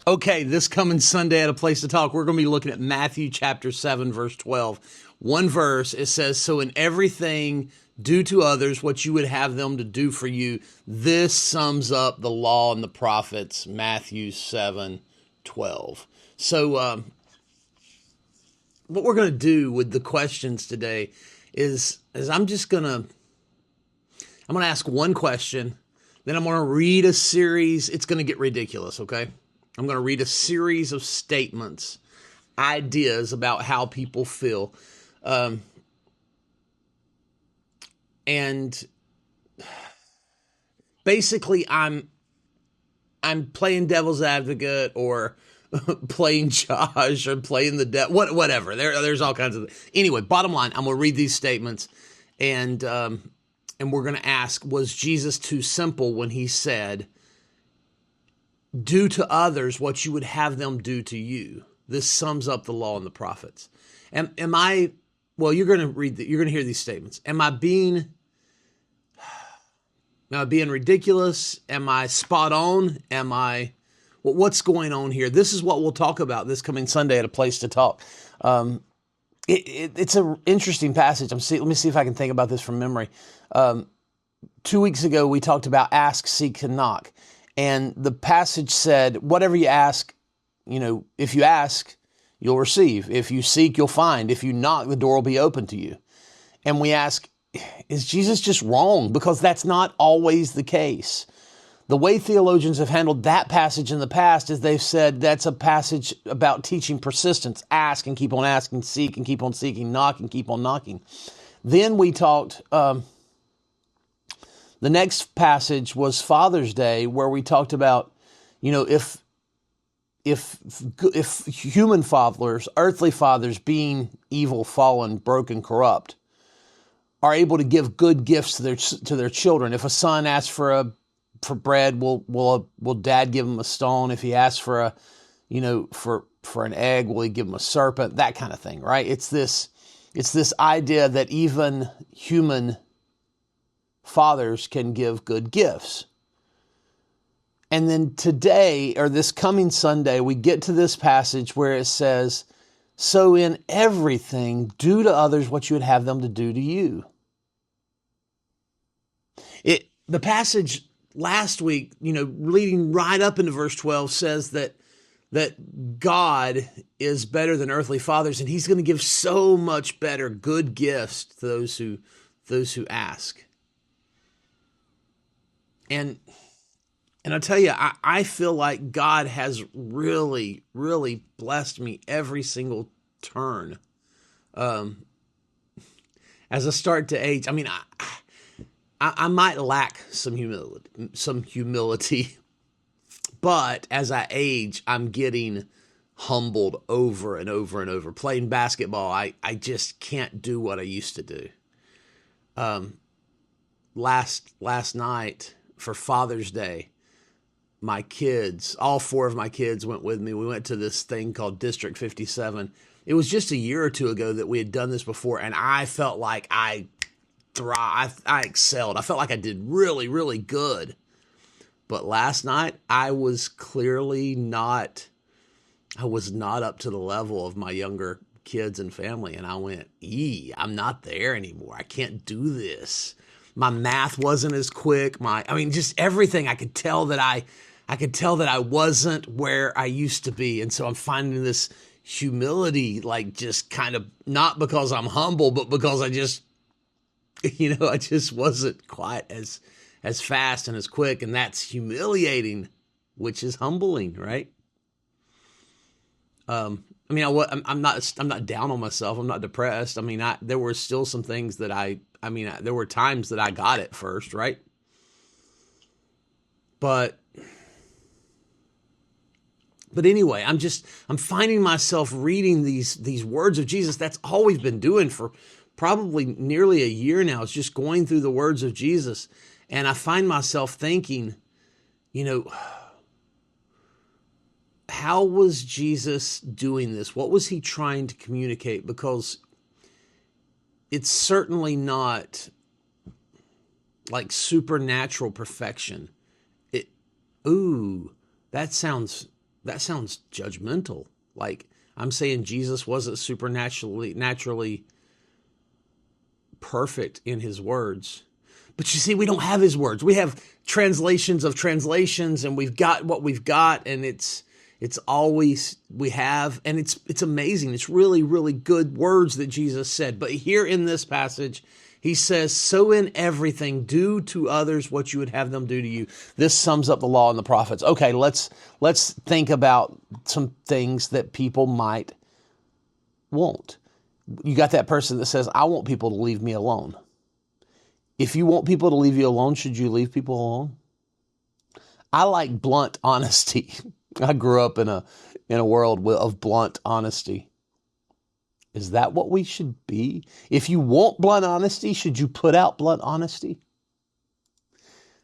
Okay, this coming Sunday at A Place to Talk, we're going to be looking at Matthew chapter 7, verse 12. One verse, it says, "So in everything, do to others what you would have them to do for you." This sums up the law and the prophets, Matthew 7, 12. So what we're going to do with the questions today is I'm going to ask one question, then I'm going to read a series. It's going to get ridiculous, okay? I'm going to read a series of statements, ideas about how people feel. And basically I'm playing devil's advocate or playing Josh or playing the devil, whatever. There's all kinds of, anyway, bottom line, I'm going to read these statements and we're going to ask, was Jesus too simple when he said, "Do to others what you would have them do to you"? This sums up the law and the prophets. Well, you're going to hear these statements. Am I being ridiculous? Am I spot on? What's going on here? This is what we'll talk about this coming Sunday at A Place to Talk. It's an interesting passage. Let me see if I can think about this from memory. 2 weeks ago, we talked about ask, seek, and knock. And the passage said, whatever you ask, if you ask, you'll receive. If you seek, you'll find. If you knock, the door will be open to you. And we ask, is Jesus just wrong? Because that's not always the case. The way theologians have handled that passage in the past is they've said that's a passage about teaching persistence. Ask and keep on asking, seek and keep on seeking, knock and keep on knocking. Then we talked... The next passage was Father's Day, where we talked about, if human fathers, earthly fathers, being evil, fallen, broken, corrupt, are able to give good gifts to their children. If a son asks for bread, will dad give him a stone? If he asks for an egg, will he give him a serpent? That kind of thing, right? It's this idea that even human fathers can give good gifts. And then today, or this coming Sunday, we get to this passage where it says, "So in everything, do to others what you would have them to do to you." The passage last week, leading right up into verse 12, says that God is better than earthly fathers, and he's going to give so much better good gifts to those who ask. And I'll tell you, I feel like God has really, really blessed me every single turn. As I start to age, I might lack some humility, but as I age, I'm getting humbled over and over and over. Playing basketball, I just can't do what I used to do. Last night, for Father's Day, my kids, all four of my kids went with me. We went to this thing called District 57. It was just a year or two ago that we had done this before, and I felt like I excelled. I felt like I did really, really good. But last night, I was not up to the level of my younger kids and family, and I went, I'm not there anymore. I can't do this. My math wasn't as quick. Just everything. I could tell that I wasn't where I used to be. And so I'm finding this humility, like just kind of not because I'm humble, but because I just wasn't quite as fast and as quick. And that's humiliating, which is humbling, right? I'm not down on myself. I'm not depressed. There were still some things that there were times that I got it first, right? But anyway, I'm finding myself reading these words of Jesus. That's all we've been doing for probably nearly a year now. It's just going through the words of Jesus. And I find myself thinking, how was Jesus doing this? What was he trying to communicate? Because it's certainly not like supernatural perfection. That sounds that sounds judgmental. Like I'm saying Jesus wasn't naturally perfect in his words. But you see, we don't have his words. We have translations of translations, and we've got what we've got, and it's always we have, and it's amazing. It's really, really good words that Jesus said. But here in this passage, he says, so in everything, do to others what you would have them do to you. This sums up the law and the prophets. Okay, let's think about some things that people might want. You got that person that says, I want people to leave me alone. If you want people to leave you alone, should you leave people alone? I like blunt honesty. I grew up in a world of blunt honesty. Is that what we should be? If you want blunt honesty, should you put out blunt honesty?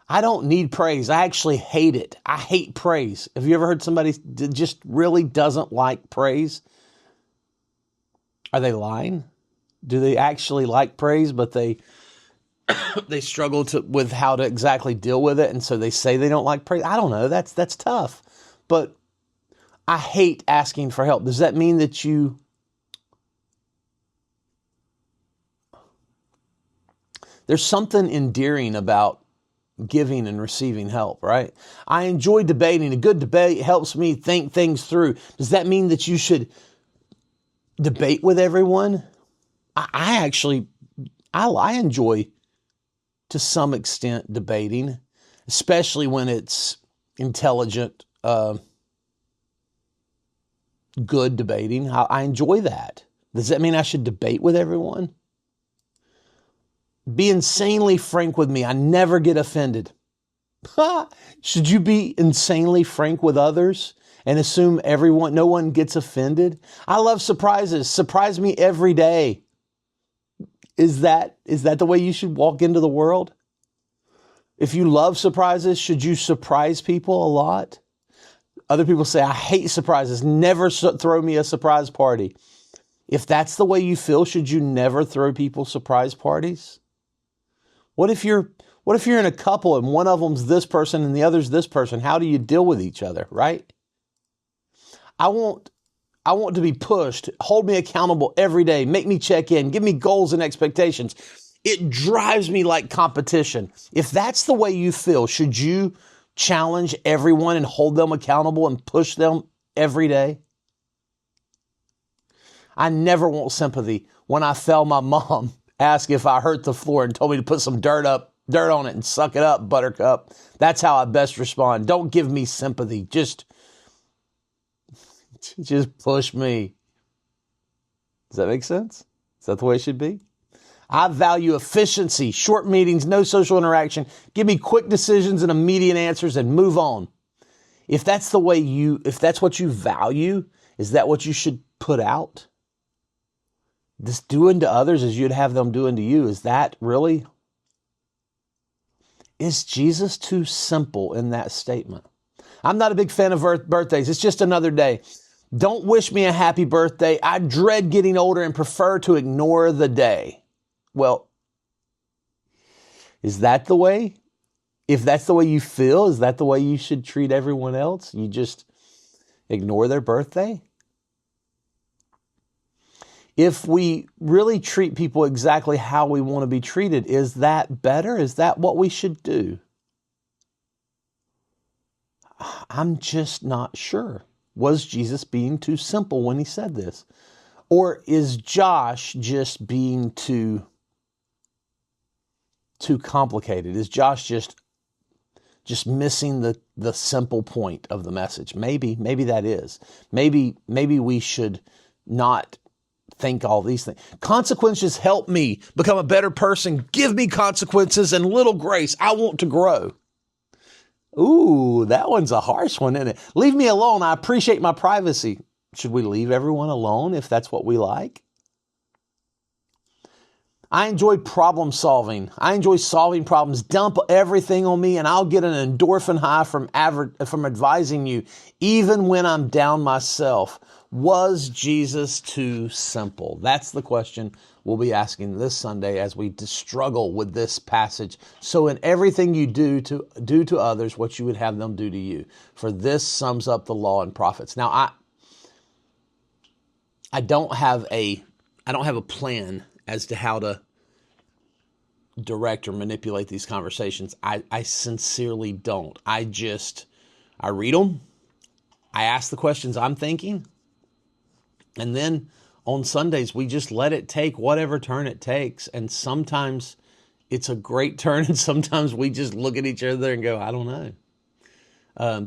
I don't need praise. I actually hate it. I hate praise. Have you ever heard somebody that just really doesn't like praise? Are they lying? Do they actually like praise, but they struggle with how to exactly deal with it, and so they say they don't like praise? I don't know. That's tough. But I hate asking for help. Does that mean that there's something endearing about giving and receiving help, right? I enjoy debating. A good debate helps me think things through. Does that mean that you should debate with everyone? I enjoy, to some extent, debating, especially when it's intelligent, good debating. I enjoy that. Does that mean I should debate with everyone? Be insanely frank with me. I never get offended. Should you be insanely frank with others and assume no one gets offended? I love surprises. Surprise me every day. Is that the way you should walk into the world? If you love surprises, should you surprise people a lot? Other people say, I hate surprises. Never throw me a surprise party. If that's the way you feel, should you never throw people surprise parties? What if you're in a couple and one of them's this person and the other's this person? How do you deal with each other, right? I want to be pushed. Hold me accountable every day. Make me check in. Give me goals and expectations. It drives me like competition. If that's the way you feel, should you challenge everyone and hold them accountable and push them every day? I never want sympathy. When I fell, my mom asked if I hurt the floor and told me to put some dirt on it and suck it up, buttercup. That's how I best respond. Don't give me sympathy. Just push me. Does that make sense? Is that the way it should be? I value efficiency, short meetings, no social interaction. Give me quick decisions and immediate answers and move on. If that's what you value, is that what you should put out? This doing to others as you'd have them doing to you, is that really? Is Jesus too simple in that statement? I'm not a big fan of birthdays. It's just another day. Don't wish me a happy birthday. I dread getting older and prefer to ignore the day. Well, is that the way? If that's the way you feel, is that the way you should treat everyone else? You just ignore their birthday? If we really treat people exactly how we want to be treated, is that better? Is that what we should do? I'm just not sure. Was Jesus being too simple when he said this? Or is Josh just being too complicated? Is Josh just missing the simple point of the message? Maybe that is. Maybe we should not think all these things. Consequences help me become a better person. Give me consequences and little grace. I want to grow. Ooh, that one's a harsh one, isn't it? Leave me alone. I appreciate my privacy. Should we leave everyone alone if that's what we like? I enjoy problem solving. I enjoy solving problems. Dump everything on me and I'll get an endorphin high from advising you, even when I'm down myself. Was Jesus too simple? That's the question we'll be asking this Sunday as we struggle with this passage. So in everything you do to others, what you would have them do to you. For this sums up the law and prophets. Now, I don't have a plan as to how to direct or manipulate these conversations. I sincerely don't. I read them. I ask the questions I'm thinking. And then on Sundays, we just let it take whatever turn it takes. And sometimes it's a great turn. And sometimes we just look at each other and go, I don't know.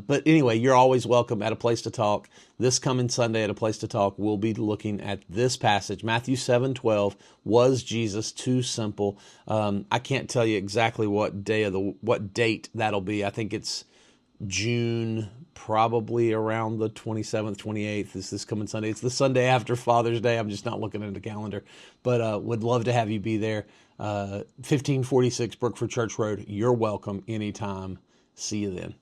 But anyway, you're always welcome at A Place to Talk. This coming Sunday at A Place to Talk, we'll be looking at this passage, Matthew 7:12. Was Jesus too simple? I can't tell you exactly what date that'll be. I think it's June, probably around the 27th, 28th is this coming Sunday. It's the Sunday after Father's Day. I'm just not looking at the calendar, but would love to have you be there. 1546 Brookford Church Road. You're welcome anytime. See you then.